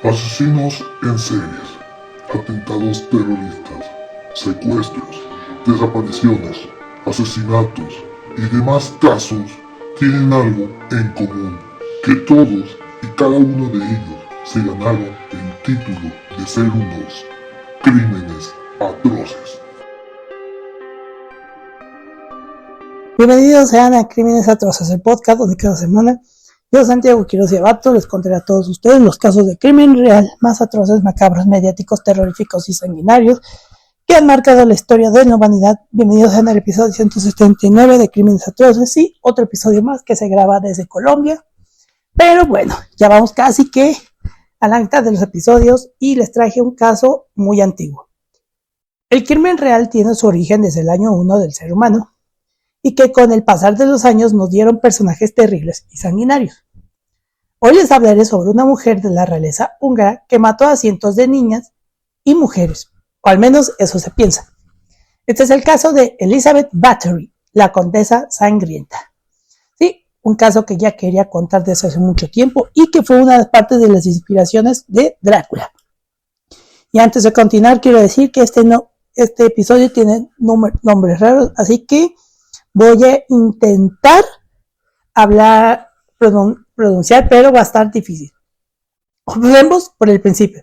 Asesinos en series, atentados terroristas, secuestros, desapariciones, asesinatos y demás casos tienen algo en común, que todos y cada uno de ellos se ganaron el título de ser unos crímenes atroces. Bienvenidos sean a Crímenes Atroces, el podcast donde cada semana yo, Santiago Quiroz y Abato, les contaré a todos ustedes los casos de crimen real más atroces, macabros, mediáticos, terroríficos y sanguinarios que han marcado la historia de la humanidad. Bienvenidos sean al episodio 179 de Crímenes Atroces y otro episodio más que se graba desde Colombia. Pero bueno, ya vamos casi que a la mitad de los episodios y les traje un caso muy antiguo. El crimen real tiene su origen desde el año 1 del ser humano, y que con el pasar de los años nos dieron personajes terribles y sanguinarios. Hoy les hablaré sobre una mujer de la realeza húngara que mató a cientos de niñas y mujeres, o al menos eso se piensa. Este es el caso de Elizabeth Bathory, la condesa sangrienta. Sí, un caso que ya quería contar desde hace mucho tiempo y que fue una parte de las inspiraciones de Drácula. Y antes de continuar, quiero decir que este episodio tiene nombres raros, así que voy a intentar pronunciar, pero va a estar difícil. Comencemos por el principio.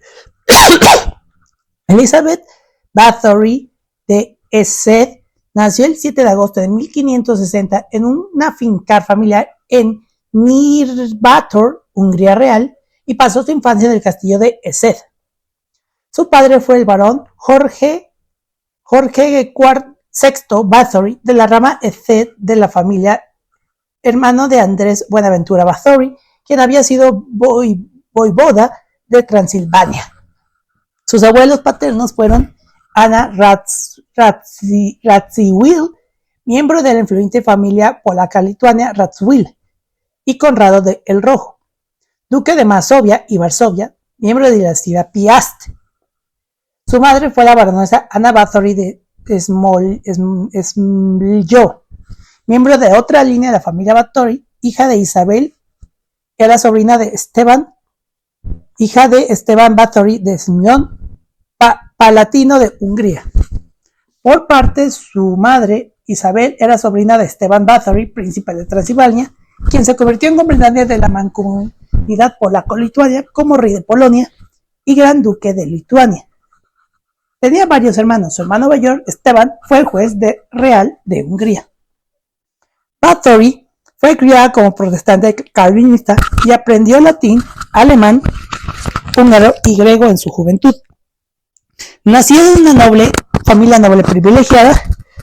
Elizabeth Bathory de Essen nació el 7 de agosto de 1560 en una finca familiar en Nyírbátor, Hungría Real, y pasó su infancia en el castillo de Essen. Su padre fue el barón Jorge Sexto Bathory, de la rama Essen de la familia, hermano de Andrés Buenaventura Bathory, quien había sido voivoda de Transilvania. Sus abuelos paternos fueron Anna Radziwiłł, miembro de la influyente familia polaca-lituania Radziwiłł, y Conrado el Rojo, duque de Masovia y Varsovia, miembro de la dinastía Piast. Su madre fue la baronesa Anna Bathory de Smiljo, miembro de otra línea de la familia Bathory, hija de Isabel, era sobrina de Esteban, hija de Esteban Bathory de Simeón, palatino de Hungría. Por parte, su madre, Isabel, era sobrina de Esteban Bathory, príncipe de Transilvania, quien se convirtió en gobernante de la mancomunidad polaco-lituania como rey de Polonia y gran duque de Lituania. Tenía varios hermanos. Su hermano mayor, Esteban, fue el juez real de Hungría. Bathory fue criada como protestante calvinista y aprendió latín, alemán, húngaro y griego en su juventud. Nació en una familia noble privilegiada,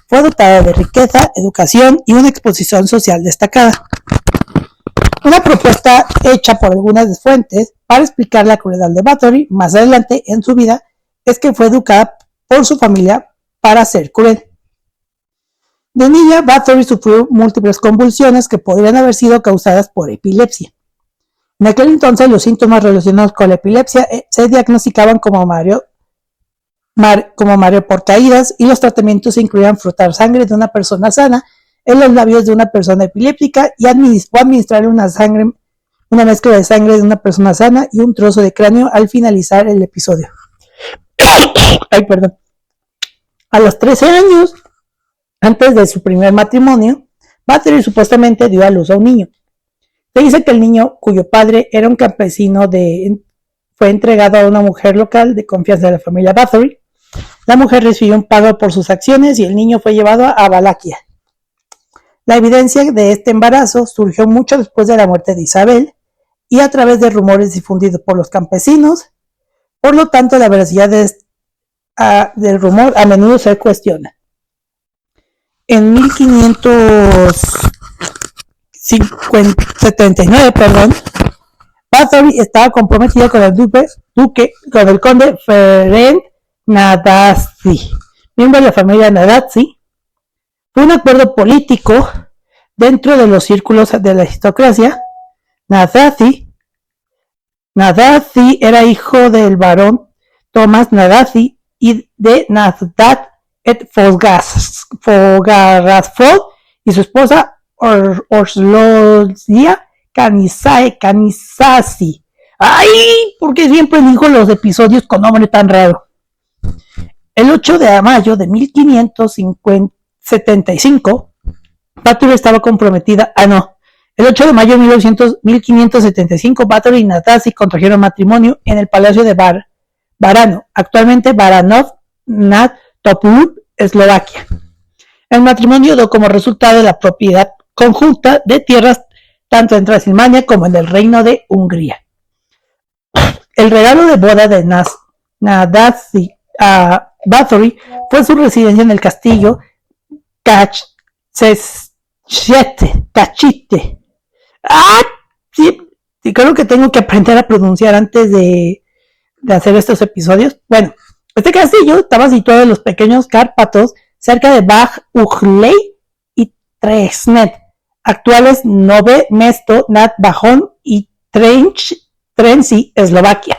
fue dotada de riqueza, educación y una exposición social destacada. Una propuesta hecha por algunas fuentes para explicar la crueldad de Bathory más adelante en su vida es que fue educada por su familia para ser cruel. De niña, Bathory sufrió múltiples convulsiones que podrían haber sido causadas por epilepsia. En aquel entonces, los síntomas relacionados con la epilepsia se diagnosticaban como mareo por caídas, y los tratamientos incluían frotar sangre de una persona sana en los labios de una persona epiléptica y administrar una mezcla de sangre de una persona sana y un trozo de cráneo al finalizar el episodio. A los 13 años, antes de su primer matrimonio, Bathory supuestamente dio a luz a un niño. Se dice que el niño, cuyo padre era un campesino, fue entregado a una mujer local de confianza de la familia Bathory. La mujer recibió un pago por sus acciones y el niño fue llevado a Valaquia. La evidencia de este embarazo surgió mucho después de la muerte de Isabel y a través de rumores difundidos por los campesinos. Por lo tanto, la veracidad del rumor a menudo se cuestiona. En 1579, Bathory estaba comprometido con el conde Ferenc Nadasdy, miembro de la familia Nadasdy. Fue un acuerdo político dentro de los círculos de la aristocracia. Nadasdy era hijo del barón Tomás Nadasdy y de Nazdat et Fogarasford y su esposa Orsolya Canisaci, ¡Ay! ¿Por qué siempre elijo los episodios con nombre tan raro? El 8 de mayo de 1575, Bathory estaba comprometida. El 8 de mayo de 1575, Bathory y Nadasi contrajeron matrimonio en el Palacio de Barano, actualmente Baranov nad Topolub, Eslovaquia. El matrimonio dio como resultado la propiedad conjunta de tierras tanto en Transilvania como en el Reino de Hungría. El regalo de boda de Nadasi a Bathory fue su residencia en el castillo Cachite. Sí, creo que tengo que aprender a pronunciar antes de hacer estos episodios. Bueno, este castillo estaba situado en los pequeños Cárpatos, cerca de Baj-Ujlej y Tresnet, actuales Nové Mesto nad Váhom y Trenčín, Eslovaquia.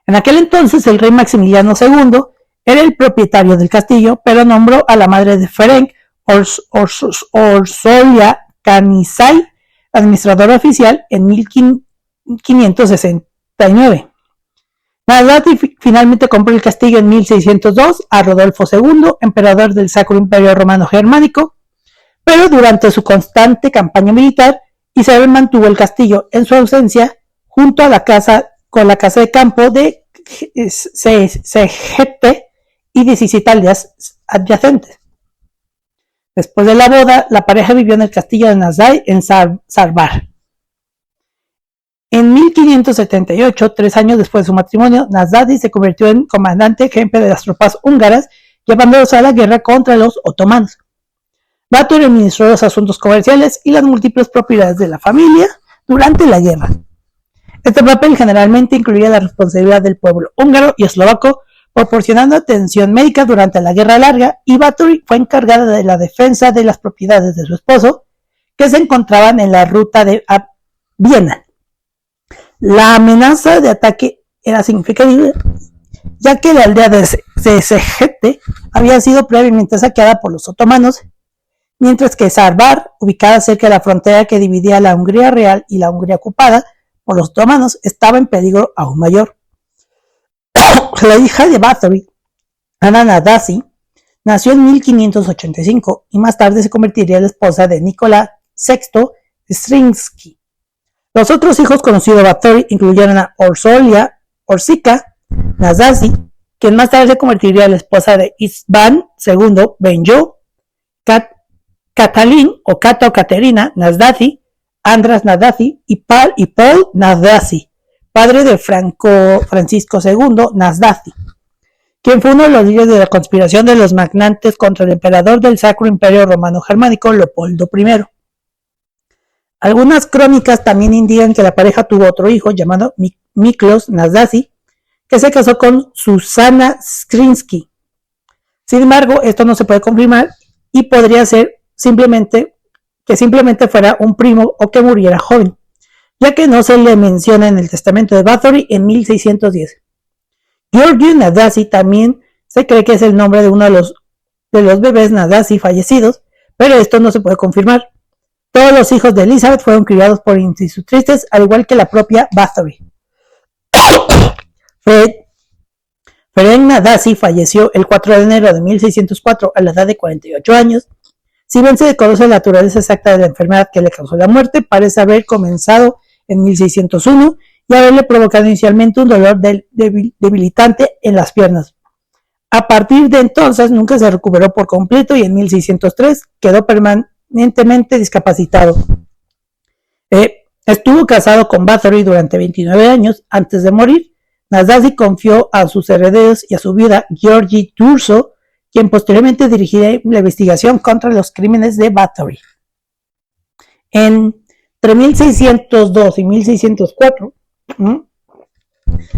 En aquel entonces el rey Maximiliano II era el propietario del castillo, pero nombró a la madre de Ferenc, Orsolya Kanizsai, administradora oficial en 1569. Nadasi finalmente compró el castillo en 1602 a Rodolfo II, emperador del Sacro Imperio Romano Germánico, pero durante su constante campaña militar, Isabel mantuvo el castillo en su ausencia junto a la casa de campo de Szeged y 17 aldeas adyacentes. Después de la boda, la pareja vivió en el castillo de Názdasy en Szarvas. En 1578, 3 años después de su matrimonio, Názdasy se convirtió en comandante jefe de las tropas húngaras, llevándolos a la guerra contra los otomanos. Bathory administró los asuntos comerciales y las múltiples propiedades de la familia durante la guerra. Este papel generalmente incluía la responsabilidad del pueblo húngaro y eslovaco, proporcionando atención médica durante la Guerra Larga, y Bathory fue encargada de la defensa de las propiedades de su esposo, que se encontraban en la ruta de Viena. La amenaza de ataque era significativa, ya que la aldea de Szeged había sido previamente saqueada por los otomanos, mientras que Szarvas, ubicada cerca de la frontera que dividía la Hungría real y la Hungría ocupada por los otomanos, estaba en peligro aún mayor. La hija de Bathory, Anna Nadasi, nació en 1585 y más tarde se convertiría en la esposa de Nicolás VI Strinski. Los otros hijos conocidos de Bathory incluyeron a Orsica Nadasi, quien más tarde se convertiría en la esposa de István II Benjó, Katalin o Kata o Caterina Nadasi, András Nadasi y Paul Nadasi, padre de Francisco II Nadasi, quien fue uno de los líderes de la conspiración de los magnates contra el emperador del Sacro Imperio Romano Germánico, Leopoldo I. Algunas crónicas también indican que la pareja tuvo otro hijo llamado Miklos Nadasi, que se casó con Susana Skrzynski. Sin embargo, esto no se puede confirmar y podría ser simplemente fuera un primo o que muriera joven, ya que no se le menciona en el testamento de Bathory en 1610. Georgiy Nadasi también se cree que es el nombre de uno de los bebés Nadasi fallecidos, pero esto no se puede confirmar. Todos los hijos de Elizabeth fueron criados por institutrices, al igual que la propia Bathory. Ferenc Nadasi falleció el 4 de enero de 1604 a la edad de 48 años. Si bien se desconoce la naturaleza exacta de la enfermedad que le causó la muerte, parece haber comenzado en 1601 y haberle provocado inicialmente un dolor debilitante en las piernas. A partir de entonces nunca se recuperó por completo y en 1603 quedó permanentemente discapacitado. Estuvo casado con Bathory durante 29 años. Antes de morir, Nadasi confió a sus herederos y a su viuda Georgi Turso, quien posteriormente dirigiría la investigación contra los crímenes de Bathory. Entre 1602 y 1604,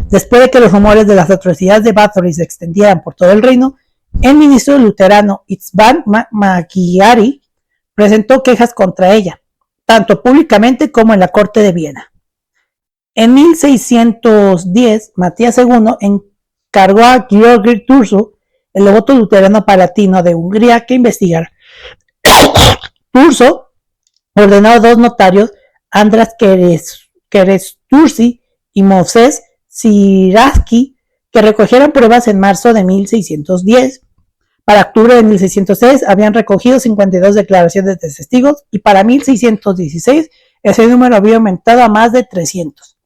después de que los rumores de las atrocidades de Bathory se extendieran por todo el reino, el ministro luterano István Magyari presentó quejas contra ella, tanto públicamente como en la corte de Viena. En 1610, Matías II encargó a Georgi Turso, el devoto luterano palatino de Hungría, que investigara. Turso ordenó a 2 notarios, András Keresztúrsi y Moses Siraski, que recogieron pruebas en marzo de 1610. Para octubre de 1606 habían recogido 52 declaraciones de testigos y para 1616 ese número había aumentado a más de 300.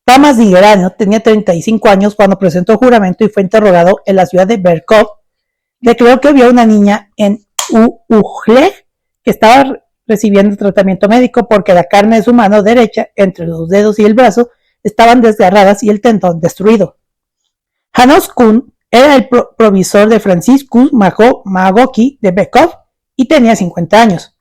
Thomas Nigerano tenía 35 años cuando presentó juramento y fue interrogado en la ciudad de Berkov. Declaró que vio una niña en Ujleg que estaba recibiendo tratamiento médico porque la carne de su mano derecha, entre los dedos y el brazo, estaban desgarradas y el tendón destruido. Janos Kuhn era el provisor de Franciscus Magoki de Bekov y tenía 50 años.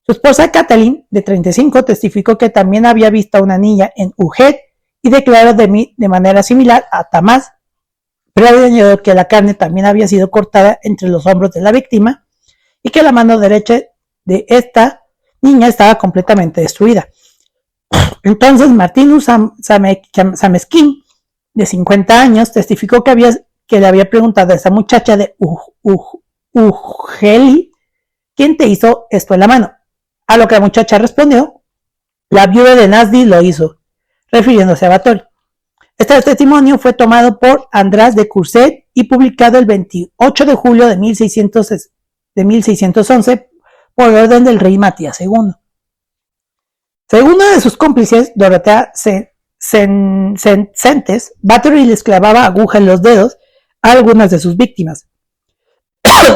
Su esposa Katalin, de 35, testificó que también había visto a una niña en Ujet y declaró de manera similar a Tamás, pero añadió que la carne también había sido cortada entre los hombros de la víctima y que la mano derecha de esta niña estaba completamente destruida. Entonces Martinus Sameskin, de 50 años, testificó que le había preguntado a esa muchacha de Ujeli, ¿quién te hizo esto en la mano? A lo que la muchacha respondió, la viuda de Nasdi lo hizo, refiriéndose a Báthory. Este testimonio fue tomado por András de Courset y publicado el 28 de julio de 1611 por orden del rey Matías II. Según uno de sus cómplices, Dorotea Sentes, Báthory les clavaba aguja en los dedos a algunas de sus víctimas.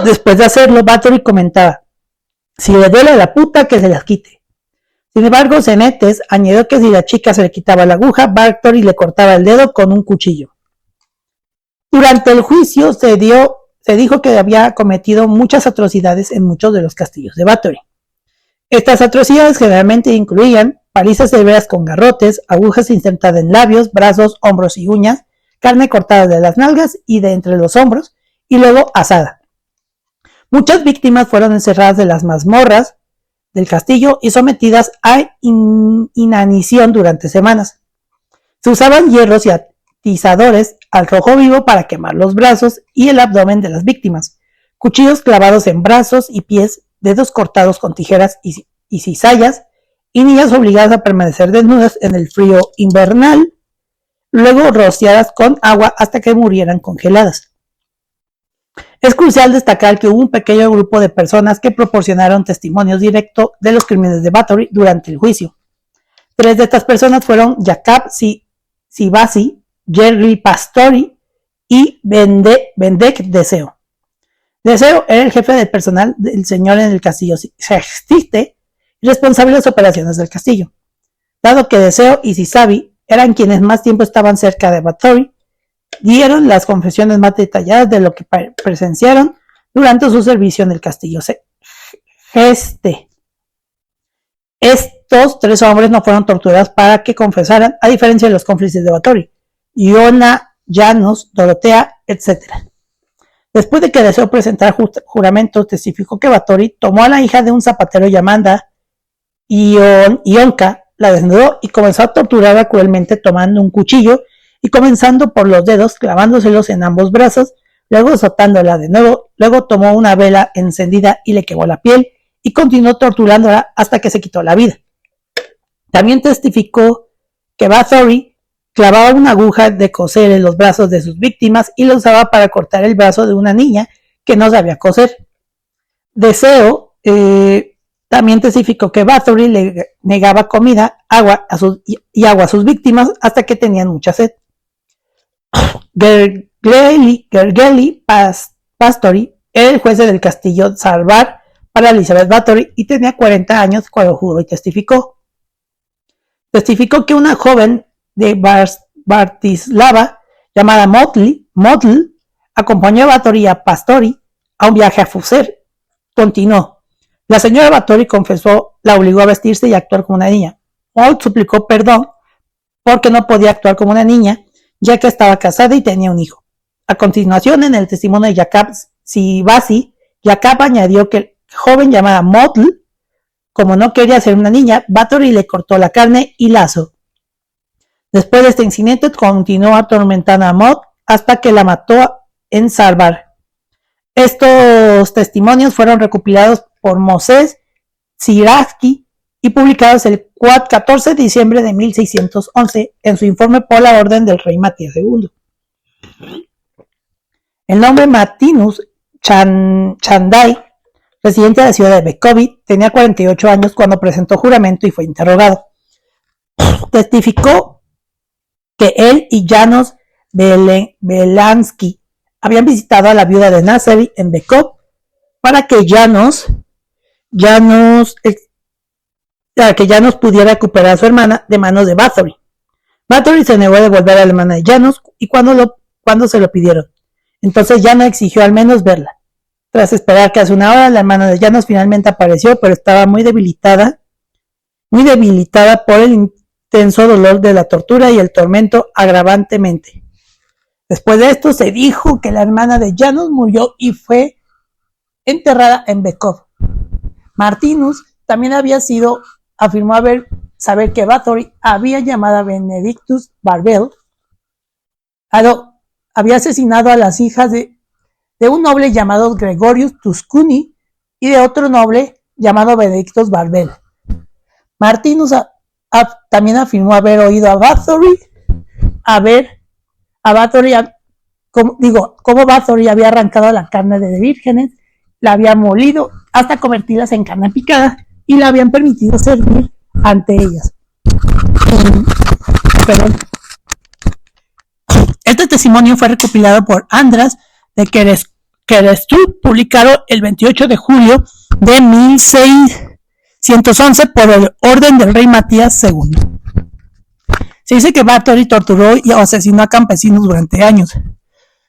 Después de hacerlo, Báthory comentaba, si le duele a la puta, que se las quite. Sin embargo, Senetes añadió que si la chica se le quitaba la aguja, Báthory le cortaba el dedo con un cuchillo. Durante el juicio se dijo que había cometido muchas atrocidades en muchos de los castillos de Báthory. Estas atrocidades generalmente incluían palizas severas con garrotes, agujas insertadas en labios, brazos, hombros y uñas, carne cortada de las nalgas y de entre los hombros, y luego asada. Muchas víctimas fueron encerradas en las mazmorras del castillo y sometidas a inanición durante semanas. Se usaban hierros y atizadores al rojo vivo para quemar los brazos y el abdomen de las víctimas, cuchillos clavados en brazos y pies, dedos cortados con tijeras y cizallas, y niñas obligadas a permanecer desnudas en el frío invernal, luego rociadas con agua hasta que murieran congeladas. Es crucial destacar que hubo un pequeño grupo de personas que proporcionaron testimonios directos de los crímenes de Báthory durante el juicio. 3 de estas personas fueron Jakab Sivasi, Jerry Pastori y Vendek Deseo. Deseo era el jefe del personal del señor en el castillo Sextiste y responsable de las operaciones del castillo. Dado que Deseo y Sisabi eran quienes más tiempo estaban cerca de Báthory, dieron las confesiones más detalladas de lo que presenciaron durante su servicio en el castillo Geste. Estos 3 hombres no fueron torturados para que confesaran, a diferencia de los cómplices de Báthory, Iona, Janos, Dorotea, etc. Después de que Deseo presentara juramento, testificó que Báthory tomó a la hija de un zapatero llamada Ionka, la desnudó y comenzó a torturarla cruelmente tomando un cuchillo y comenzando por los dedos, clavándoselos en ambos brazos, luego azotándola de nuevo, luego tomó una vela encendida y le quemó la piel y continuó torturándola hasta que se quitó la vida. También testificó que Báthory clavaba una aguja de coser en los brazos de sus víctimas y la usaba para cortar el brazo de una niña que no sabía coser. Deseo también testificó que Báthory le negaba comida, agua a sus víctimas hasta que tenían mucha sed. Gergely Pastori era el juez del castillo Zarbar para Elizabeth Báthory y tenía 40 años cuando juró y testificó. Testificó que una joven de Bratislava llamada Motl acompañó a Báthory y a Pastori a un viaje a Fuser. Continuó. La señora Báthory confesó, la obligó a vestirse y a actuar como una niña. Motl suplicó perdón porque no podía actuar como una niña, ya que estaba casada y tenía un hijo. A continuación, en el testimonio de Jakab Sivasi, Jakab añadió que el joven llamada Motl, como no quería ser una niña, Báthory le cortó la carne y la asó. Después de este incidente, continuó atormentando a Motl hasta que la mató en Zarbar. Estos testimonios fueron recopilados por Moses Siraski y publicados el 14 de diciembre de 1611 en su informe por la orden del rey Matías II. El nombre Martinus Chandai, residente de la ciudad de Bekovi, tenía 48 años cuando presentó juramento y fue interrogado. Testificó que él y Janos Belansky habían visitado a la viuda de Nasseri en Bekov para que Janos pudiera recuperar a su hermana de manos de Bathory. Bathory se negó a devolver a la hermana de Janos y cuando se lo pidieron. Entonces Janos exigió al menos verla. Tras esperar casi una hora, la hermana de Janos finalmente apareció, pero estaba muy debilitada por el intenso dolor de la tortura y el tormento agravantemente. Después de esto se dijo que la hermana de Janos murió y fue enterrada en Bekov. Martinus también afirmó saber que Bathory había llamado a Benedictus Barbel, había asesinado a las hijas de un noble llamado Gregorius Tuscuni y de otro noble llamado Benedictus Barbel. Martinus también afirmó haber oído a Bathory cómo Bathory había arrancado la carne de vírgenes, la había molido hasta convertirlas en carne picada y la habían permitido servir ante ellas. Este testimonio fue recopilado por András de Kerestur, publicado el 28 de julio de 1611 por el orden del rey Matías II. Se dice que Bathory torturó y asesinó a campesinos durante años.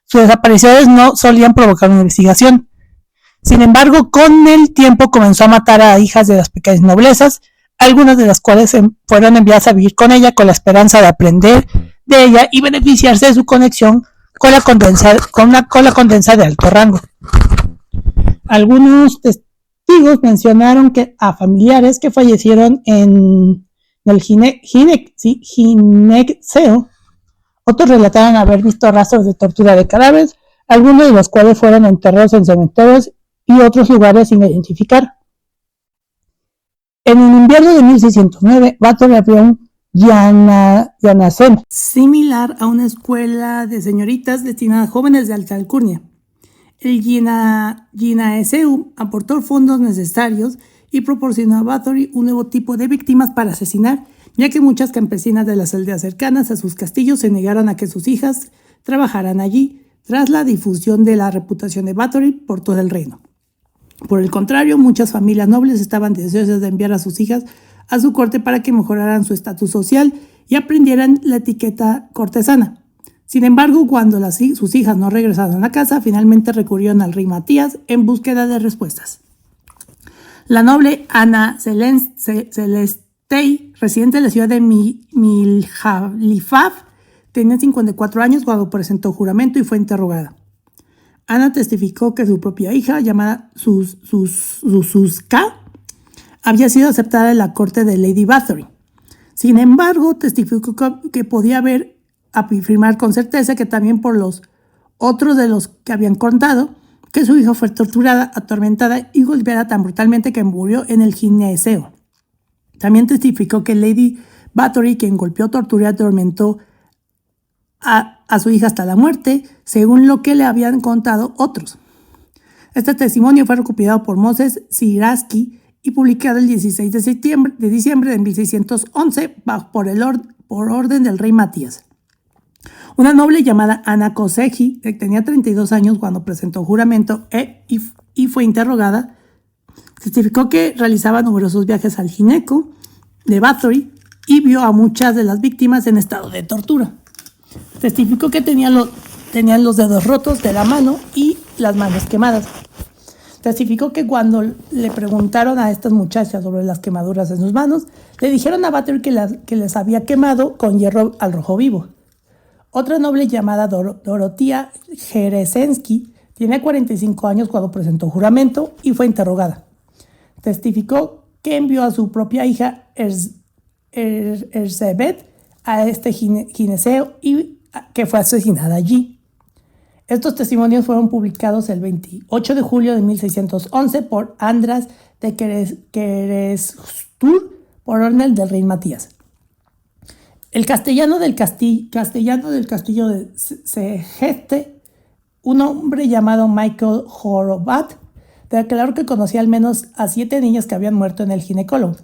Sus desapariciones no solían provocar una investigación. Sin embargo, con el tiempo comenzó a matar a hijas de las pequeñas noblezas, algunas de las cuales fueron enviadas a vivir con ella con la esperanza de aprender de ella y beneficiarse de su conexión con la condesa de alto rango. Algunos testigos mencionaron que a familiares que fallecieron en el gineceo. Otros relataron haber visto rastros de tortura de cadáveres, algunos de los cuales fueron enterrados en cementerios y otros lugares sin identificar. En el invierno de 1609, Bathory abrió un Yanasen, similar a una escuela de señoritas destinada a jóvenes de alta alcurnia. El Ginaeseum aportó fondos necesarios y proporcionó a Bathory un nuevo tipo de víctimas para asesinar, ya que muchas campesinas de las aldeas cercanas a sus castillos se negaron a que sus hijas trabajaran allí, tras la difusión de la reputación de Bathory por todo el reino. Por el contrario, muchas familias nobles estaban deseosas de enviar a sus hijas a su corte para que mejoraran su estatus social y aprendieran la etiqueta cortesana. Sin embargo, cuando sus hijas no regresaron a casa, finalmente recurrieron al rey Matías en búsqueda de respuestas. La noble Ana Celestei, residente de la ciudad de Miljalifaf, tenía 54 años cuando presentó juramento y fue interrogada. Ana testificó que su propia hija, llamada Suzuka, había sido aceptada en la corte de Lady Bathory. Sin embargo, testificó que podía afirmar con certeza que también por los otros de los que habían contado, que su hija fue torturada, atormentada y golpeada tan brutalmente que murió en el gineceo. También testificó que Lady Bathory, quien golpeó, torturó y atormentó a su hija hasta la muerte, según lo que le habían contado otros. Este testimonio fue recopilado por Moses Siraski y publicado el 16 de diciembre de 1611 por orden del rey Matías. Una noble llamada Ana Koseji, que tenía 32 años cuando presentó juramento y fue interrogada, testificó que realizaba numerosos viajes al gineco de Bathory y vio a muchas de las víctimas en estado de tortura. Testificó que tenían los dedos rotos de la mano y las manos quemadas. Testificó que cuando le preguntaron a estas muchachas sobre las quemaduras en sus manos, le dijeron a Bathory que les había quemado con hierro al rojo vivo. Otra noble llamada Dorotia Jeresensky tenía 45 años cuando presentó juramento y fue interrogada. Testificó que envió a su propia hija Erzsébet a este gineceo y que fue asesinada allí. Estos testimonios fueron publicados el 28 de julio de 1611 por András de Kerestur, por orden del rey Matías. El castellano del castillo de Segeste, un hombre llamado Michael Horvath, declaró que conocía al menos a 7 niños que habían muerto en el ginecólogo.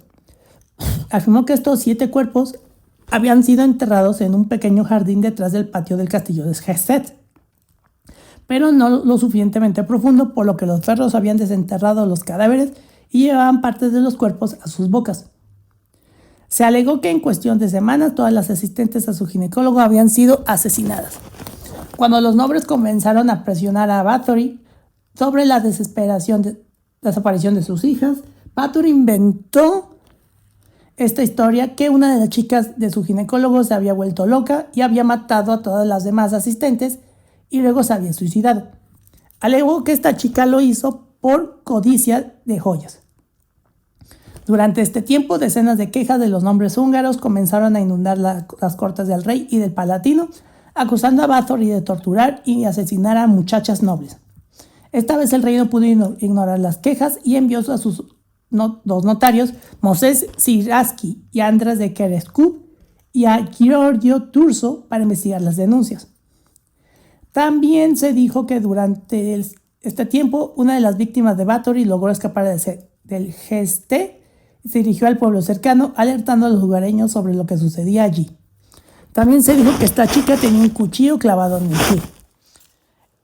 Afirmó que estos 7 cuerpos habían sido enterrados en un pequeño jardín detrás del patio del castillo de Segeste, pero no lo suficientemente profundo, por lo que los perros habían desenterrado los cadáveres y llevaban partes de los cuerpos a sus bocas. Se alegó que en cuestión de semanas todas las asistentes a su ginecólogo habían sido asesinadas. Cuando los nobles comenzaron a presionar a Bathory sobre la desaparición de sus hijas, Bathory inventó esta historia que una de las chicas de su ginecólogo se había vuelto loca y había matado a todas las demás asistentes y luego se había suicidado. Alegó que esta chica lo hizo por codicia de joyas. Durante este tiempo, decenas de quejas de los nobles húngaros comenzaron a inundar las cortes del rey y del palatino, acusando a Bathory de torturar y asesinar a muchachas nobles. Esta vez el rey no pudo ignorar las quejas y envió a sus 2 notarios, Moses Siraski y Andras de Kerescu, y a Giorgio Turso para investigar las denuncias. También se dijo que durante este tiempo, una de las víctimas de Bathory logró escapar del Geste y se dirigió al pueblo cercano, alertando a los lugareños sobre lo que sucedía allí. También se dijo que esta chica tenía un cuchillo clavado en el pie.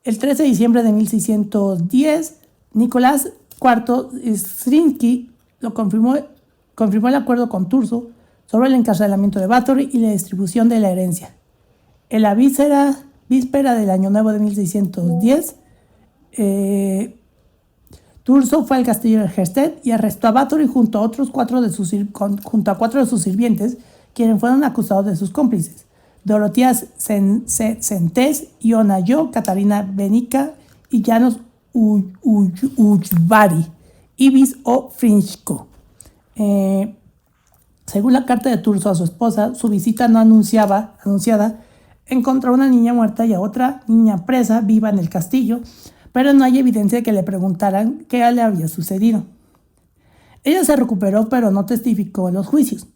El 13 de diciembre de 1610, Nicolás IV Zrinski confirmó el acuerdo con Turso sobre el encarcelamiento de Bathory y la distribución de la herencia. En la víspera del Año Nuevo de 1610, Turso fue al castillo de Hersted y arrestó a Bathory junto a 4 de sus sirvientes, quienes fueron acusados de sus cómplices: Dorotea Sentes, Iona Yo, Catarina Benica y Janos Ujvari, Ibis o Frinchko. Según la carta de Turso a su esposa, su visita no anunciada encontró a una niña muerta y a otra niña presa viva en el castillo, pero no hay evidencia de que le preguntaran qué le había sucedido. Ella se recuperó, pero no testificó en los juicios.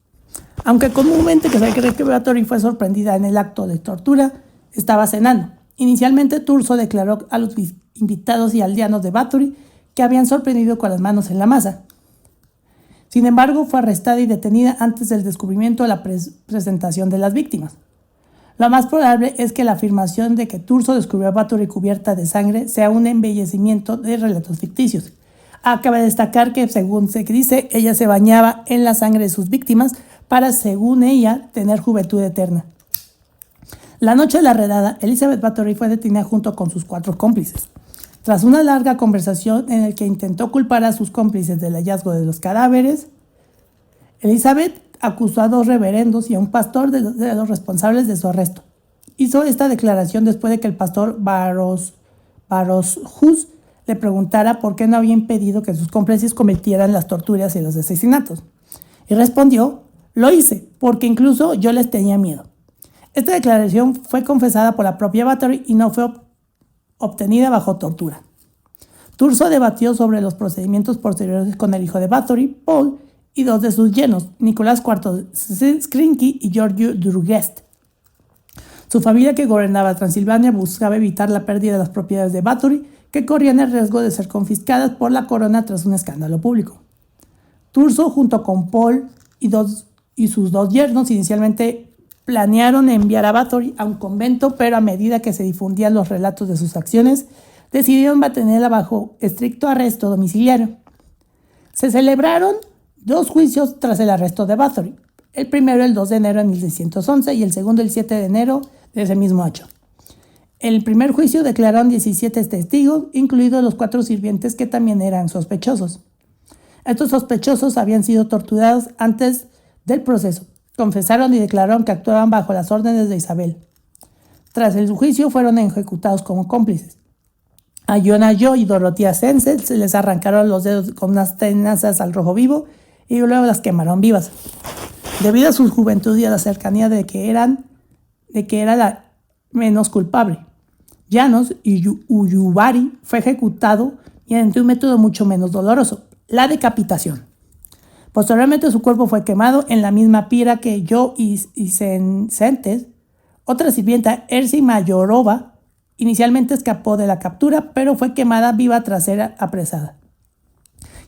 Aunque comúnmente se cree que Bathory fue sorprendida en el acto de tortura, estaba cenando. Inicialmente, Turso declaró a los invitados y aldeanos de Bathory que habían sorprendido con las manos en la masa. Sin embargo, fue arrestada y detenida antes del descubrimiento de la presentación de las víctimas. Lo más probable es que la afirmación de que Turso descubrió a Bathory cubierta de sangre sea un embellecimiento de relatos ficticios. Acaba de destacar que, según se dice, ella se bañaba en la sangre de sus víctimas para, según ella, tener juventud eterna. La noche de la redada, Elizabeth Bathory fue detenida junto con sus 4 cómplices. Tras una larga conversación en la que intentó culpar a sus cómplices del hallazgo de los cadáveres, Elizabeth acusó a 2 reverendos y a un pastor de los responsables de su arresto. Hizo esta declaración después de que el pastor Barros Hus le preguntara por qué no había impedido que sus cómplices cometieran las torturas y los asesinatos. Y respondió: lo hice, porque incluso yo les tenía miedo. Esta declaración fue confesada por la propia Bathory y no fue obtenida bajo tortura. Turso debatió sobre los procedimientos posteriores con el hijo de Bathory, Paul, y 2 de sus yernos, Nicolás IV Zrinski y Giorgio Drugest. Su familia, que gobernaba Transilvania, buscaba evitar la pérdida de las propiedades de Bathory, que corrían el riesgo de ser confiscadas por la corona tras un escándalo público. Turso, junto con Paul y sus 2 yernos, inicialmente planearon enviar a Bathory a un convento, pero a medida que se difundían los relatos de sus acciones, decidieron mantenerla bajo estricto arresto domiciliario. Se celebraron 2 juicios tras el arresto de Bathory, el primero el 2 de enero de 1611 y el segundo el 7 de enero de ese mismo año. En el primer juicio declararon 17 testigos, incluidos los 4 sirvientes que también eran sospechosos. Estos sospechosos habían sido torturados antes del proceso. Confesaron y declararon que actuaban bajo las órdenes de Isabel. Tras el juicio fueron ejecutados como cómplices. A Iona Yo y Dorotea Senses se les arrancaron los dedos con unas tenazas al rojo vivo y luego las quemaron vivas. Debido a su juventud y a la cercanía de que era la menos culpable, Janos Ujvari fue ejecutado mediante un método mucho menos doloroso, la decapitación. Posteriormente su cuerpo fue quemado en la misma pira que Joe y Sentes. Otra sirvienta, Ersi Mayorova, inicialmente escapó de la captura, pero fue quemada viva tras ser apresada.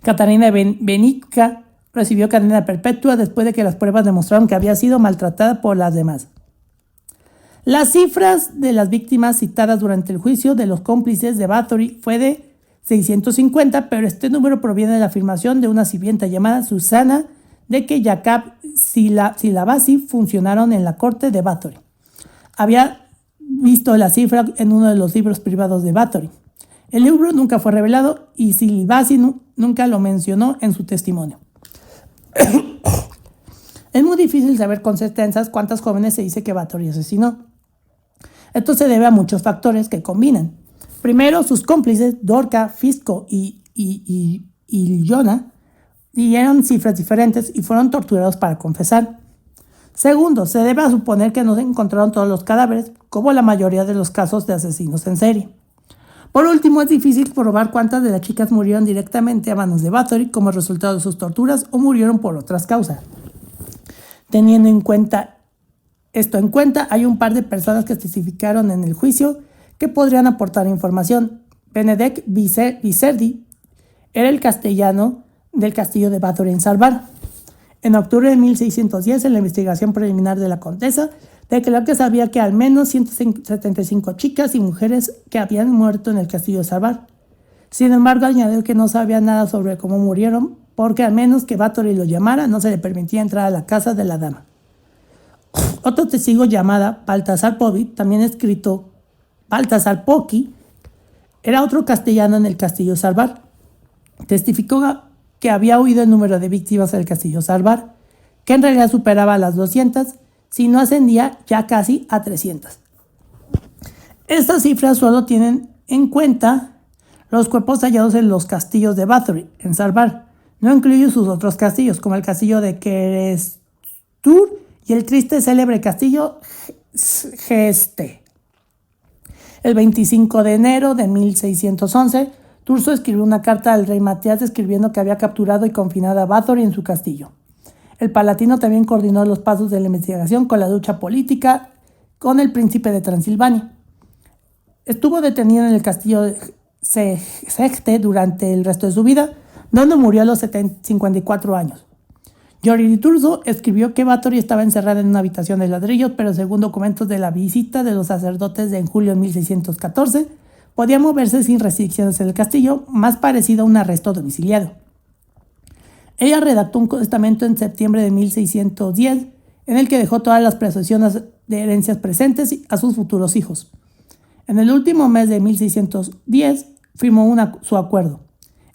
Katarina Benicka recibió cadena perpetua después de que las pruebas demostraron que había sido maltratada por las demás. Las cifras de las víctimas citadas durante el juicio de los cómplices de Bathory fue de 650, pero este número proviene de la afirmación de una sirvienta llamada Susana de que Jakab Silabasi funcionaron en la corte de Bathory. Había visto la cifra en uno de los libros privados de Bathory. El libro nunca fue revelado y Silabasi nunca lo mencionó en su testimonio. Es muy difícil saber con certeza cuántas jóvenes se dice que Bathory asesinó. Esto se debe a muchos factores que combinan. Primero, sus cómplices, Dorka, Fisco y Ilyona, dieron cifras diferentes y fueron torturados para confesar. Segundo, se debe a suponer que no se encontraron todos los cadáveres, como la mayoría de los casos de asesinos en serie. Por último, es difícil probar cuántas de las chicas murieron directamente a manos de Bathory como resultado de sus torturas o murieron por otras causas. Teniendo esto en cuenta, hay un par de personas que testificaron en el juicio que podrían aportar información. Benedek Viserdi era el castellano del castillo de Bathory en Salvar. En octubre de 1610, en la investigación preliminar de la condesa, declaró que sabía que al menos 175 chicas y mujeres que habían muerto en el castillo de Salvar. Sin embargo, añadió que no sabía nada sobre cómo murieron, porque al menos que Bathory lo llamara, no se le permitía entrar a la casa de la dama. Otro testigo llamada Baltasar Povi, también escrito Baltasar Poki, era otro castellano en el castillo Salvar. Testificó que había oído el número de víctimas del castillo Salvar, que en realidad superaba a las 200, si no ascendía ya casi a 300. Estas cifras solo tienen en cuenta los cuerpos hallados en los castillos de Bathory, en Salvar. No incluye sus otros castillos, como el castillo de Kerestur y el triste célebre castillo Geste. El 25 de enero de 1611, Turso escribió una carta al rey Matías describiendo que había capturado y confinado a Bathory en su castillo. El palatino también coordinó los pasos de la investigación con la lucha política con el príncipe de Transilvania. Estuvo detenido en el castillo de Segte durante el resto de su vida, donde murió a los 54 años. Giorgi Turso escribió que Bathory estaba encerrada en una habitación de ladrillos, pero según documentos de la visita de los sacerdotes en julio de 1614, podía moverse sin restricciones en el castillo, más parecido a un arresto domiciliado. Ella redactó un testamento en septiembre de 1610, en el que dejó todas las posesiones de herencias presentes a sus futuros hijos. En el último mes de 1610, firmó su acuerdo,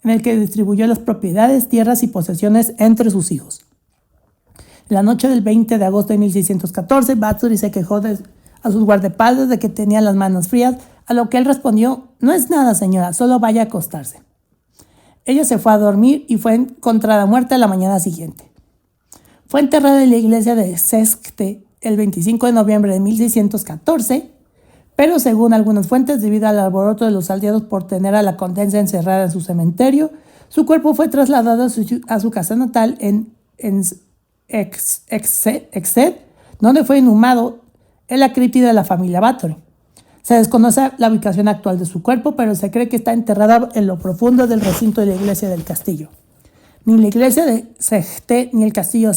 en el que distribuyó las propiedades, tierras y posesiones entre sus hijos. En la noche del 20 de agosto de 1614, Bathory se quejó a sus guardaespaldas de que tenía las manos frías, a lo que él respondió: «No es nada, señora, solo vaya a acostarse». Ella se fue a dormir y fue encontrada muerta a la mañana siguiente. Fue enterrada en la iglesia de Segte el 25 de noviembre de 1614, pero según algunas fuentes, debido al alboroto de los aliados por tener a la condesa encerrada en su cementerio, su cuerpo fue trasladado a su casa natal en Exed, donde fue inhumado en la cripta de la familia Bathory. Se desconoce la ubicación actual de su cuerpo, pero se cree que está enterrada en lo profundo del recinto de la iglesia del castillo. Ni la iglesia de Segte ni el castillo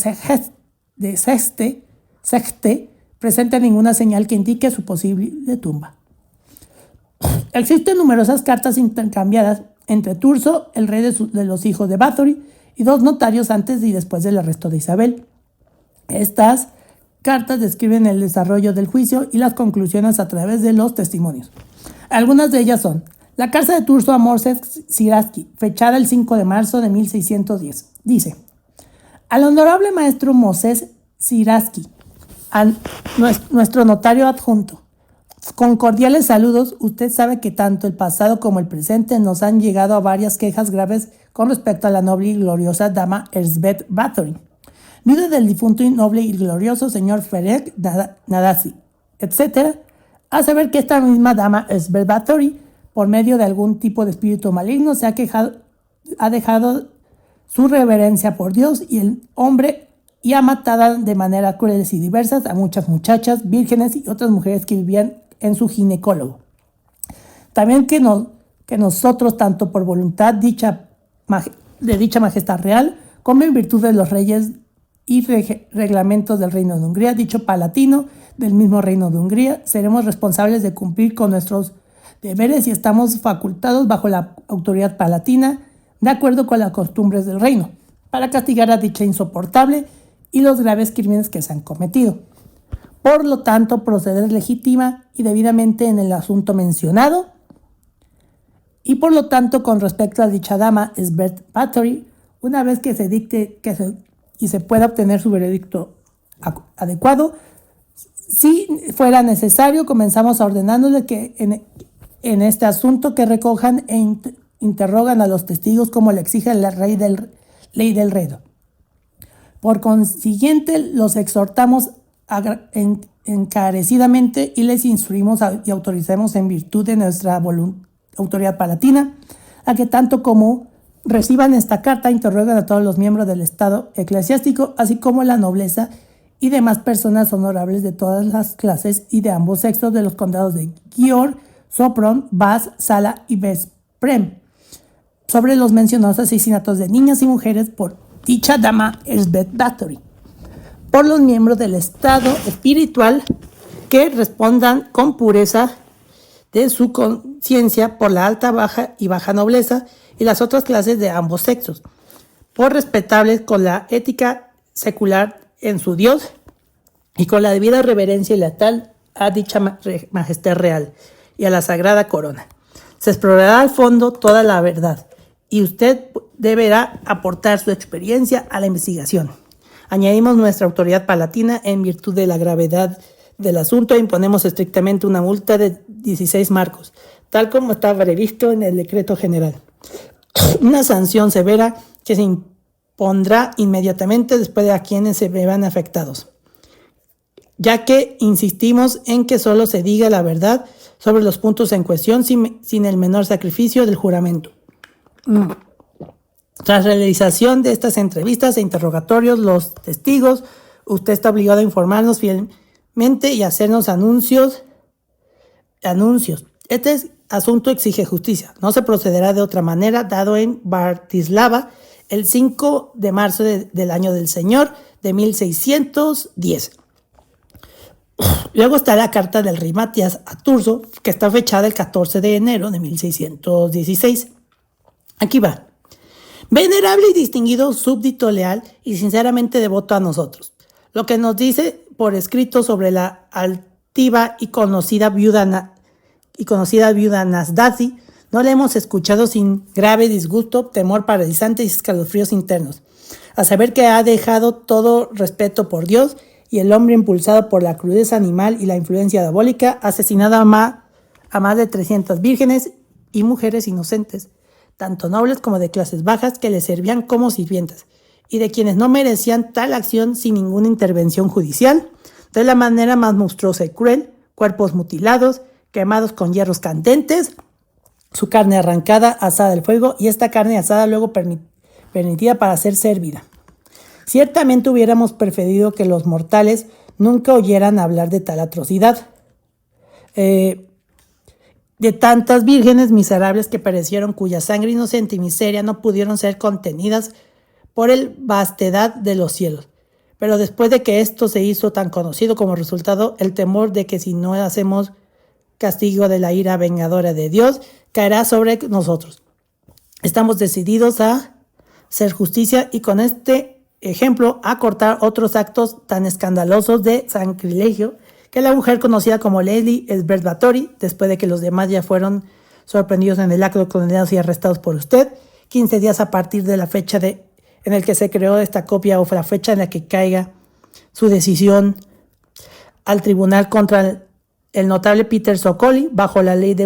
de Segte presentan ninguna señal que indique su posible tumba. Existen numerosas cartas intercambiadas entre Turso, el rey de los hijos de Bathory, y dos notarios antes y después del arresto de Isabel. Estas cartas describen el desarrollo del juicio y las conclusiones a través de los testimonios. Algunas de ellas son: la carta de Turso a Moses Siraski, fechada el 5 de marzo de 1610, dice: «Al honorable maestro Moses Siraski, nuestro notario adjunto, con cordiales saludos. Usted sabe que tanto el pasado como el presente nos han llegado a varias quejas graves con respecto a la noble y gloriosa dama Elsbeth Bathory, viuda del difunto y noble y glorioso señor Ferenc Nadasi, etc. A saber que esta misma dama Elsbeth Bathory, por medio de algún tipo de espíritu maligno, ha dejado su reverencia por Dios y el hombre, y ha matado de manera crueles y diversas a muchas muchachas, vírgenes y otras mujeres que vivían en su ginecólogo. También que nosotros, tanto por voluntad de dicha majestad real, como en virtud de los reyes y reglamentos del Reino de Hungría, dicho palatino del mismo Reino de Hungría, seremos responsables de cumplir con nuestros deberes y estamos facultados bajo la autoridad palatina, de acuerdo con las costumbres del reino, para castigar a dicha insoportable y los graves crímenes que se han cometido. Por lo tanto, proceder legítima y debidamente en el asunto mencionado, y por lo tanto, con respecto a dicha dama, Elsbeth Bathory, una vez que se dicte y se pueda obtener su veredicto adecuado, si fuera necesario, comenzamos ordenándole que en este asunto que recojan e interrogan a los testigos como le exige la ley del reino. Por consiguiente, los exhortamos encarecidamente y les instruimos y autorizamos en virtud de nuestra autoridad palatina a que tanto como reciban esta carta interroguen a todos los miembros del estado eclesiástico, así como la nobleza y demás personas honorables de todas las clases y de ambos sexos de los condados de Győr, Sopron, Vas, Sala y Veszprém, sobre los mencionados asesinatos de niñas y mujeres por dicha dama Elsbeth Bathory, por los miembros del estado espiritual que respondan con pureza de su conciencia por la alta, baja y baja nobleza y las otras clases de ambos sexos, por respetables con la ética secular en su Dios y con la debida reverencia y lealtad a dicha majestad real y a la sagrada corona. Se explorará al fondo toda la verdad y usted deberá aportar su experiencia a la investigación. Añadimos nuestra autoridad palatina en virtud de la gravedad del asunto e imponemos estrictamente una multa de 16 marcos, tal como está previsto en el decreto general. Una sanción severa que se impondrá inmediatamente después de a quienes se vean afectados, ya que insistimos en que solo se diga la verdad sobre los puntos en cuestión sin el menor sacrificio del juramento. Tras realización de estas entrevistas e interrogatorios, los testigos, usted está obligado a informarnos fielmente y hacernos anuncios. Este asunto exige justicia. No se procederá de otra manera, dado en Bratislava el 5 de marzo del año del Señor de 1610. Luego está la carta del rey Matías a Turso, que está fechada el 14 de enero de 1616. Aquí va. Venerable y distinguido súbdito leal y sinceramente devoto a nosotros. Lo que nos dice por escrito sobre la altiva y conocida viuda Nasdasi, no le hemos escuchado sin grave disgusto, temor paralizante y escalofríos internos. A saber que ha dejado todo respeto por Dios y el hombre, impulsado por la crudeza animal y la influencia diabólica, asesinado a más de 300 vírgenes y mujeres inocentes, tanto nobles como de clases bajas, que le servían como sirvientas, y de quienes no merecían tal acción sin ninguna intervención judicial, de la manera más monstruosa y cruel, cuerpos mutilados, quemados con hierros candentes, su carne arrancada, asada al fuego, y esta carne asada luego permitida para ser servida. Ciertamente hubiéramos preferido que los mortales nunca oyeran hablar de tal atrocidad. De tantas vírgenes miserables que perecieron, cuya sangre inocente y miseria no pudieron ser contenidas por el vastedad de los cielos. Pero después de que esto se hizo tan conocido como resultado, el temor de que si no hacemos castigo de la ira vengadora de Dios, caerá sobre nosotros. Estamos decididos a hacer justicia y con este ejemplo a cortar otros actos tan escandalosos de sacrilegio que la mujer conocida como Lady Elsbeth Bathory, después de que los demás ya fueron sorprendidos en el acto, condenados y arrestados por usted, 15 días a partir de la fecha en el que se creó esta copia o la fecha en la que caiga su decisión al tribunal contra el notable Peter Sokoli, bajo la ley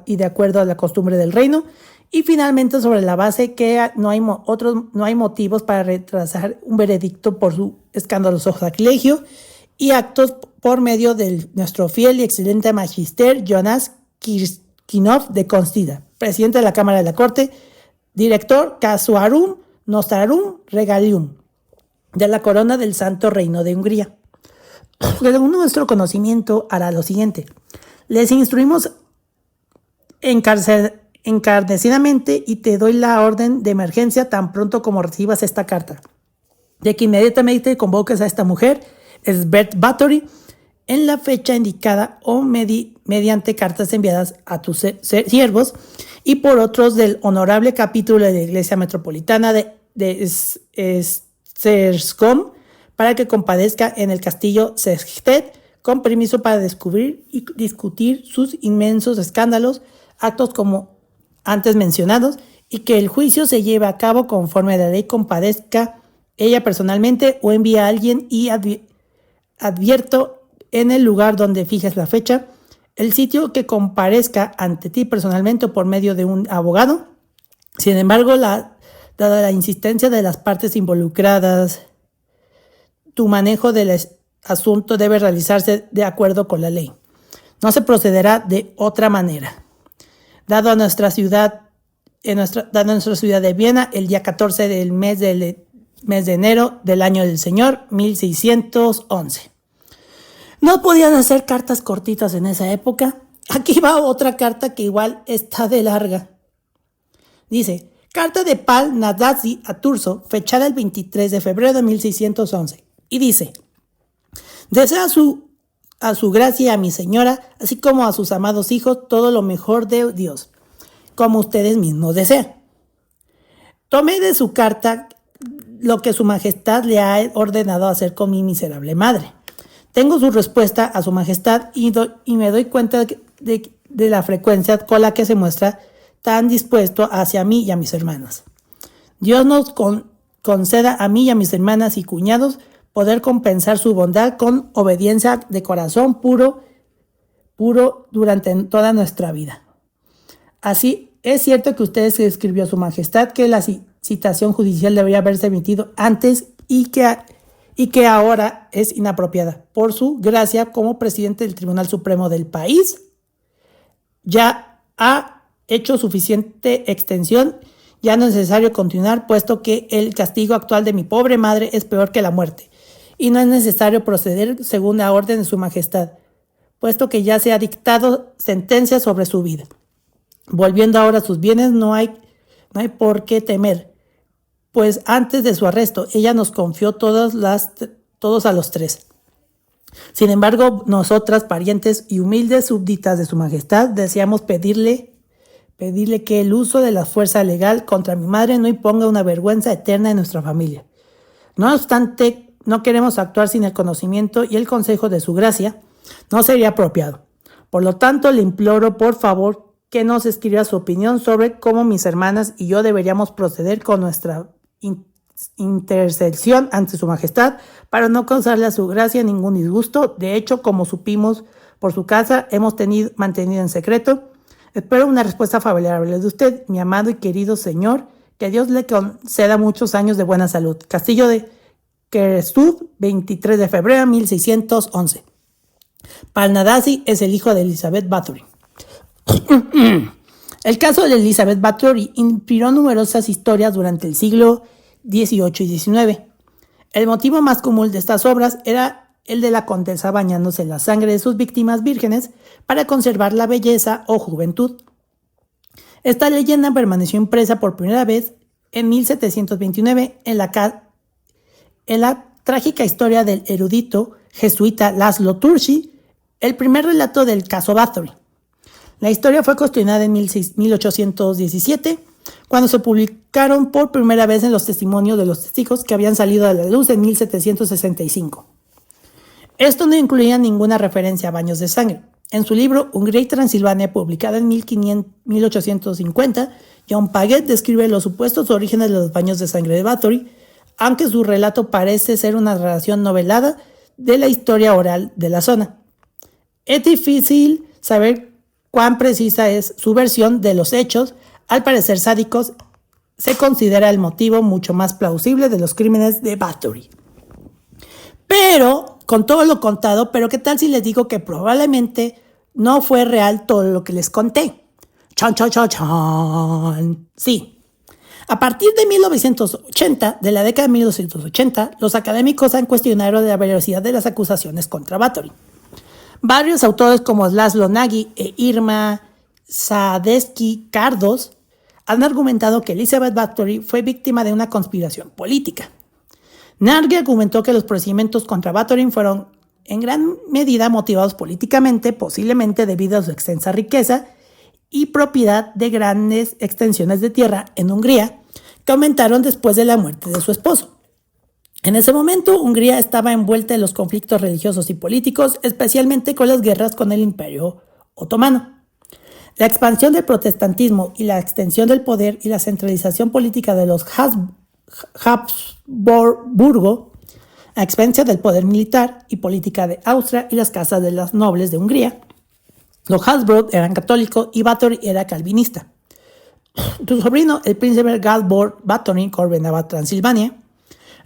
y de acuerdo a la costumbre del reino, y finalmente sobre la base que no hay motivos para retrasar un veredicto por su escandaloso sacrilegio y actos por medio de nuestro fiel y excelente magister Jonas Kirskinov de Constida, presidente de la Cámara de la Corte, director Casuarum Nostrarum Regalium de la corona del Santo Reino de Hungría. Según nuestro conocimiento hará lo siguiente. Les instruimos encarecidamente y te doy la orden de emergencia tan pronto como recibas esta carta, de que inmediatamente convoques a esta mujer, Elsbeth Bathory, en la fecha indicada o mediante cartas enviadas a tus siervos y por otros del honorable capítulo de la Iglesia Metropolitana de Szekon, para que compadezca en el castillo Sextet con permiso para descubrir y discutir sus inmensos escándalos, actos como antes mencionados, y que el juicio se lleve a cabo conforme a la ley. Compadezca ella personalmente o envía a alguien y advierto en el lugar donde fijes la fecha, el sitio que comparezca ante ti personalmente o por medio de un abogado. Sin embargo, dada la insistencia de las partes involucradas, tu manejo del asunto debe realizarse de acuerdo con la ley. No se procederá de otra manera. Dado a nuestra ciudad de Viena, el día 14 del mes de enero del año del Señor, 1611. No podían hacer cartas cortitas en esa época. Aquí va otra carta que igual está de larga. Dice, carta de Pál Nadasi a Turso, fechada el 23 de febrero de 1611. Y dice, deseo a su gracia y a mi señora, así como a sus amados hijos, todo lo mejor de Dios, como ustedes mismos desean. Tomé de su carta lo que su majestad le ha ordenado hacer con mi miserable madre. Tengo su respuesta a su majestad y me doy cuenta de la frecuencia con la que se muestra tan dispuesto hacia mí y a mis hermanas. Dios nos conceda a mí y a mis hermanas y cuñados poder compensar su bondad con obediencia de corazón puro durante toda nuestra vida. Así, es cierto que usted se escribió a su majestad que la citación judicial debería haberse emitido antes y que ahora es inapropiada. Por su gracia, como presidente del Tribunal Supremo del país, ya ha hecho suficiente extensión, ya no es necesario continuar, puesto que el castigo actual de mi pobre madre es peor que la muerte, y no es necesario proceder según la orden de su majestad, puesto que ya se ha dictado sentencia sobre su vida. Volviendo ahora a sus bienes, no hay por qué temer, pues antes de su arresto, ella nos confió todos a los tres. Sin embargo, nosotras, parientes y humildes súbditas de su majestad, deseamos pedirle que el uso de la fuerza legal contra mi madre no imponga una vergüenza eterna en nuestra familia. No obstante, no queremos actuar sin el conocimiento y el consejo de su gracia, no sería apropiado. Por lo tanto, le imploro, por favor, que nos escriba su opinión sobre cómo mis hermanas y yo deberíamos proceder con nuestra intercesión ante su majestad para no causarle a su gracia ningún disgusto. De hecho, como supimos por su casa, hemos mantenido en secreto. Espero una respuesta favorable de usted, mi amado y querido señor, que Dios le conceda muchos años de buena salud. Castillo de Kerestud, 23 de febrero de 1611. Pál Nadasi es el hijo de Elizabeth Bathory. El caso de Elizabeth Bathory inspiró numerosas historias durante el siglo XVIII y XIX. El motivo más común de estas obras era el de la condesa bañándose en la sangre de sus víctimas vírgenes para conservar la belleza o juventud. Esta leyenda permaneció impresa por primera vez en 1729 en la trágica historia del erudito jesuita Laszlo Tursi, el primer relato del caso Bathory. La historia fue cuestionada en 1817, cuando se publicaron por primera vez en los testimonios de los testigos que habían salido a la luz en 1765. Esto no incluía ninguna referencia a baños de sangre. En su libro Hungría y Transilvania, publicado en 1850, John Paget describe los supuestos orígenes de los baños de sangre de Bathory, aunque su relato parece ser una narración novelada de la historia oral de la zona. Es difícil saber cuán precisa es su versión de los hechos. Al parecer sádicos, se considera el motivo mucho más plausible de los crímenes de Bathory. Pero, con todo lo contado, pero ¿qué tal si les digo que probablemente no fue real todo lo que les conté? ¡Chan, chan, chan, chan! Sí. A partir de 1980, de la década de 1980, los académicos han cuestionado la veracidad de las acusaciones contra Bathory. Varios autores como Laszlo Nagy e Irma Sadecki-Cardos han argumentado que Elizabeth Bathory fue víctima de una conspiración política. Nagy argumentó que los procedimientos contra Bathory fueron en gran medida motivados políticamente, posiblemente debido a su extensa riqueza y propiedad de grandes extensiones de tierra en Hungría, que aumentaron después de la muerte de su esposo. En ese momento, Hungría estaba envuelta en los conflictos religiosos y políticos, especialmente con las guerras con el Imperio Otomano. La expansión del protestantismo y la extensión del poder y la centralización política de los Habsburgo, a expensa del poder militar y política de Austria y las casas de los nobles de Hungría. Los Habsburg eran católicos y Bathory era calvinista. Su sobrino, el príncipe Gábor Báthory, gobernaba Transilvania,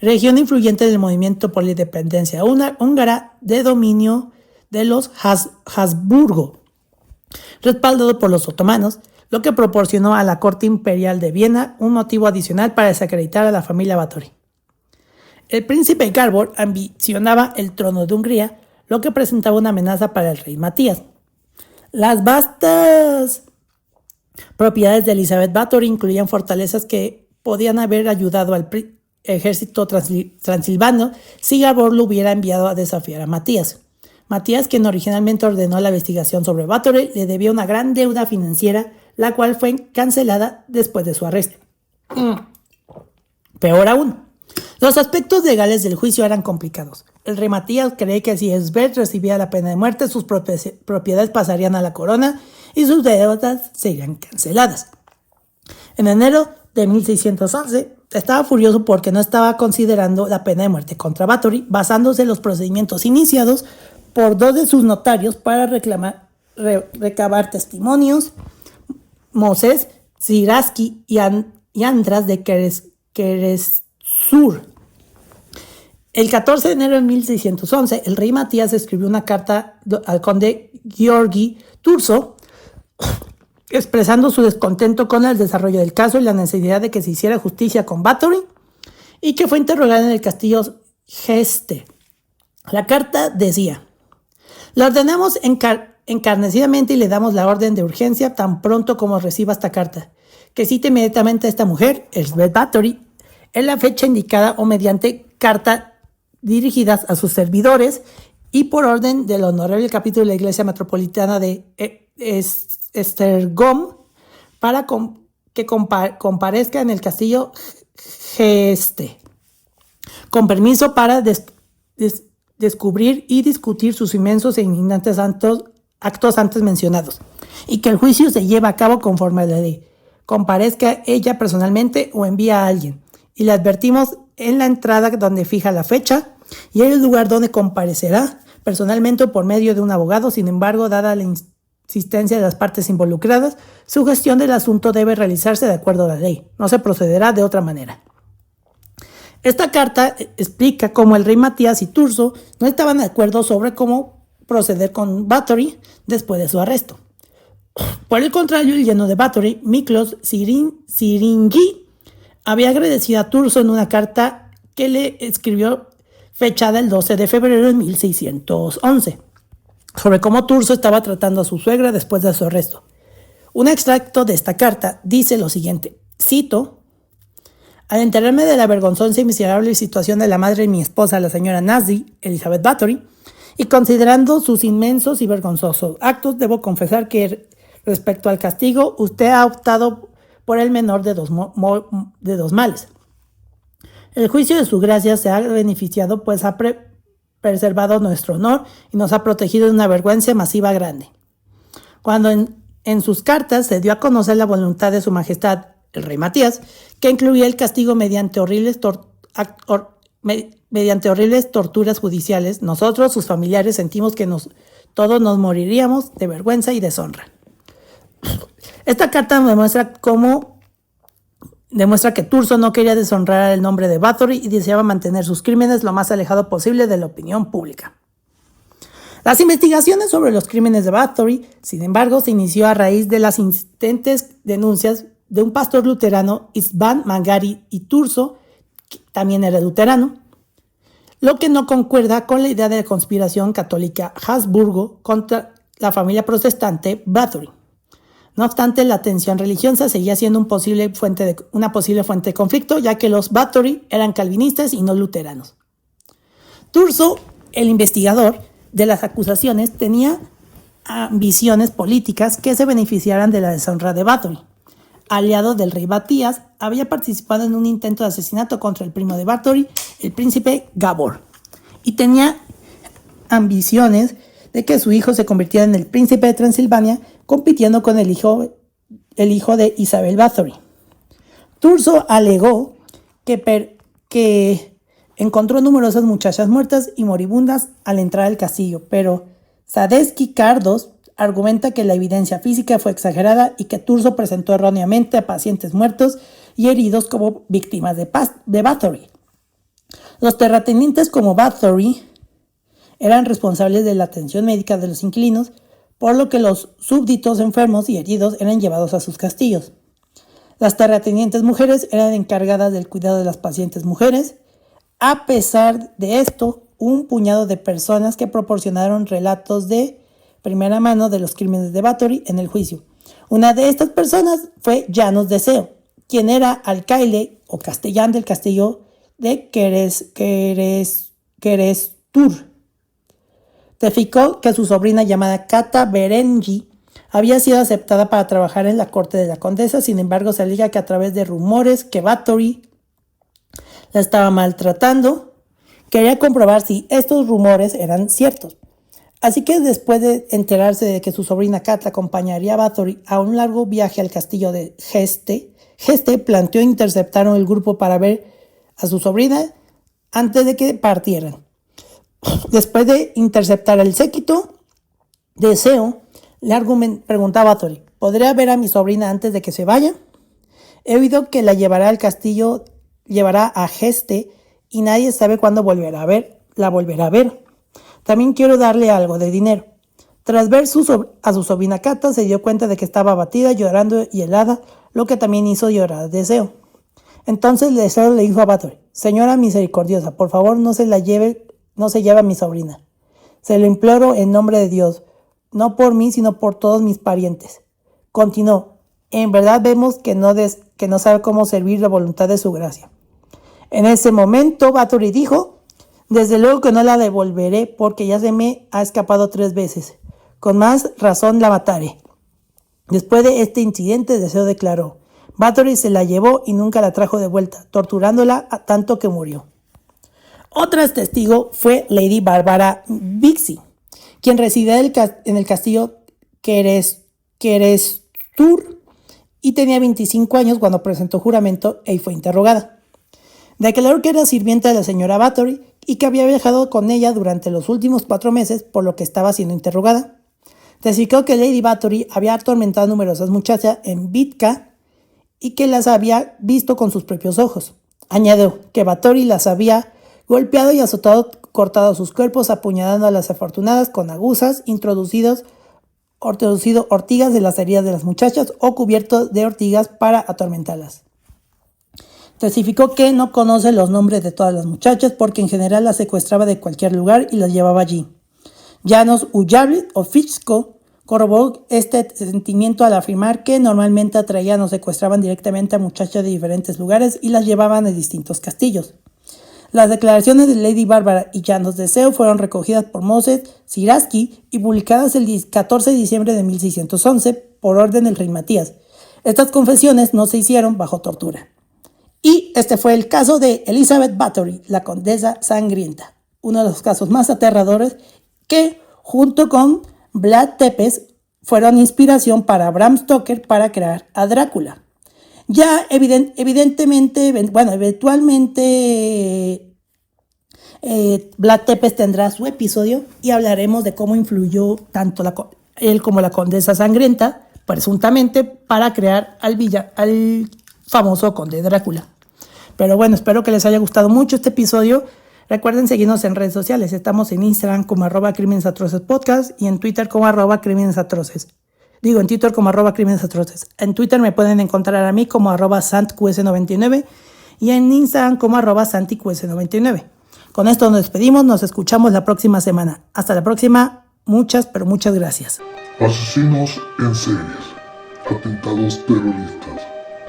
región influyente del movimiento por la independencia húngara de dominio de los Habsburgo, respaldado por los otomanos, lo que proporcionó a la corte imperial de Viena un motivo adicional para desacreditar a la familia Bathory. El príncipe Gábor ambicionaba el trono de Hungría, lo que presentaba una amenaza para el rey Matías. Las vastas propiedades de Elizabeth Bathory incluían fortalezas que podían haber ayudado al ejército transilvano si Gábor lo hubiera enviado a desafiar a Matías. Matías, quien originalmente ordenó la investigación sobre Bathory, le debía una gran deuda financiera, la cual fue cancelada después de su arresto. Peor aún, los aspectos legales del juicio eran complicados. El rey Matías cree que si Elsbeth recibía la pena de muerte, sus propiedades pasarían a la corona y sus deudas serían canceladas. En enero de 1611, estaba furioso porque no estaba considerando la pena de muerte contra Bathory, basándose en los procedimientos iniciados por dos de sus notarios para recabar testimonios, Moses Ziraski y Andras de Keresur. El 14 de enero de 1611, el rey Matías escribió una carta al conde Gheorghe Turso, expresando su descontento con el desarrollo del caso y la necesidad de que se hiciera justicia con Bathory, y que fue interrogado en el castillo Este. La carta decía: "Le ordenamos encarnecidamente y le damos la orden de urgencia tan pronto como reciba esta carta, que cite inmediatamente a esta mujer, Elsbeth Bathory, en la fecha indicada o mediante carta dirigidas a sus servidores y por orden del honorable capítulo de la Iglesia Metropolitana de Esztergom para que comparezca en el castillo Este, con permiso para descubrir y discutir sus inmensos e indignantes actos antes mencionados, y que el juicio se lleve a cabo conforme a la ley. Comparezca ella personalmente o envía a alguien, y le advertimos en la entrada donde fija la fecha y en el lugar donde comparecerá personalmente o por medio de un abogado. Sin embargo, dada la insistencia de las partes involucradas, su gestión del asunto debe realizarse de acuerdo a la ley. No se procederá de otra manera". Esta carta explica cómo el rey Matías y Turso no estaban de acuerdo sobre cómo proceder con Bathory después de su arresto. Por el contrario, el yerno de Bathory, Miklos Syringi, había agradecido a Turso en una carta que le escribió fechada el 12 de febrero de 1611, sobre cómo Turso estaba tratando a su suegra después de su arresto. Un extracto de esta carta dice lo siguiente, cito: "Al enterarme de la vergonzosa y miserable situación de la madre de mi esposa, la señora nazi, Elizabeth Bathory, y considerando sus inmensos y vergonzosos actos, debo confesar que respecto al castigo, usted ha optado por el menor de dos males. El juicio de su gracia se ha beneficiado, pues ha preservado nuestro honor y nos ha protegido de una vergüenza masiva grande". Cuando en sus cartas se dio a conocer la voluntad de su majestad, el rey Matías, que incluía el castigo mediante horribles torturas judiciales, nosotros, sus familiares, sentimos que todos nos moriríamos de vergüenza y deshonra. Esta carta demuestra que Turso no quería deshonrar el nombre de Bathory y deseaba mantener sus crímenes lo más alejado posible de la opinión pública. Las investigaciones sobre los crímenes de Bathory, sin embargo, se inició a raíz de las insistentes denuncias de un pastor luterano, István Mangari y Turso, que también era luterano, lo que no concuerda con la idea de la conspiración católica Habsburgo contra la familia protestante Bathory. No obstante, la tensión religiosa seguía siendo una posible fuente de conflicto, ya que los Bathory eran calvinistas y no luteranos. Turso, el investigador de las acusaciones, tenía ambiciones políticas que se beneficiaran de la deshonra de Bathory. Aliado del rey Matías, había participado en un intento de asesinato contra el primo de Bathory, el príncipe Gábor, y tenía ambiciones de que su hijo se convirtiera en el príncipe de Transilvania, compitiendo con el hijo de Isabel Bathory. Turso alegó que encontró numerosas muchachas muertas y moribundas al entrar al castillo, pero Sadecki Cardos argumenta que la evidencia física fue exagerada y que Turso presentó erróneamente a pacientes muertos y heridos como víctimas de Bathory. Los terratenientes como Bathory eran responsables de la atención médica de los inquilinos, por lo que los súbditos enfermos y heridos eran llevados a sus castillos. Las terratenientes mujeres eran encargadas del cuidado de las pacientes mujeres. A pesar de esto, un puñado de personas que proporcionaron relatos de primera mano de los crímenes de Bathory en el juicio. Una de estas personas fue János de Seo, quien era alcaide o castellán del castillo de Kerestur. Testificó que su sobrina llamada Cata Berengi había sido aceptada para trabajar en la corte de la condesa. Sin embargo, se alega que a través de rumores que Bathory la estaba maltratando, quería comprobar si estos rumores eran ciertos. Así que después de enterarse de que su sobrina Cata acompañaría a Bathory a un largo viaje al castillo de Geste planteó interceptar el grupo para ver a su sobrina antes de que partieran. Después de interceptar el séquito, Deseo le preguntaba a Bathory: ¿podría ver a mi sobrina antes de que se vaya? He oído que la llevará al castillo, llevará a Geste y nadie sabe cuándo la volverá a ver. También quiero darle algo de dinero. Tras ver a su sobrina Cata, se dio cuenta de que estaba abatida, llorando y helada, lo que también hizo llorar a Deseo. Entonces Deseo le dijo a Bathory: Señora misericordiosa, por favor no se lleve a mi sobrina. Se lo imploro en nombre de Dios, no por mí, sino por todos mis parientes. Continuó: en verdad vemos que no sabe cómo servir la voluntad de su gracia. En ese momento Bathory dijo: desde luego que no la devolveré porque ya se me ha escapado 3 veces. Con más razón la mataré. Después de este incidente, Deseo declaró: Bathory se la llevó y nunca la trajo de vuelta, torturándola tanto que murió. Otra testigo fue Lady Barbara Bixby, quien residía en el castillo Kerestur y tenía 25 años cuando presentó juramento y fue interrogada. Declaró que era sirvienta de la señora Bathory y que había viajado con ella durante los últimos 4 meses, por lo que estaba siendo interrogada. Testificó que Lady Bathory había atormentado a numerosas muchachas en Vitka y que las había visto con sus propios ojos. Añadió que Bathory las había golpeado y azotado, cortado sus cuerpos, apuñalando a las afortunadas con aguzas, introducido ortigas de las heridas de las muchachas o cubierto de ortigas para atormentarlas. Testificó que no conoce los nombres de todas las muchachas porque en general las secuestraba de cualquier lugar y las llevaba allí. János Ujabli-Oficzko corroboró este sentimiento al afirmar que normalmente atraían o secuestraban directamente a muchachas de diferentes lugares y las llevaban a distintos castillos. Las declaraciones de Lady Barbara y János Deseo fueron recogidas por Moses Siraski y publicadas el 14 de diciembre de 1611 por orden del rey Matías. Estas confesiones no se hicieron bajo tortura. Y este fue el caso de Elizabeth Bathory, la condesa sangrienta, uno de los casos más aterradores que, junto con Vlad Tepes, fueron inspiración para Bram Stoker para crear a Drácula. Ya eventualmente Vlad Tepes tendrá su episodio y hablaremos de cómo influyó tanto él como la condesa sangrienta, presuntamente, para crear al famoso conde Drácula. Pero bueno, espero que les haya gustado mucho este episodio. Recuerden seguirnos en redes sociales. Estamos en Instagram como @crimenesatrocespodcast y en Twitter como @crimenesatroces. Digo, en Twitter como @crímenes atroces. En Twitter me pueden encontrar a mí como @santqs99 y en Instagram como @santiqs99. Con esto nos despedimos, nos escuchamos la próxima semana. Hasta la próxima, muchas, pero muchas gracias. Asesinos en series, atentados terroristas,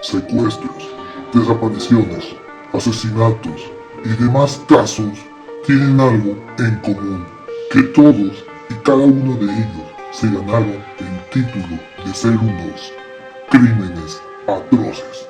secuestros, desapariciones, asesinatos y demás casos tienen algo en común, que todos y cada uno de ellos se ganaron el título de ser unos crímenes atroces.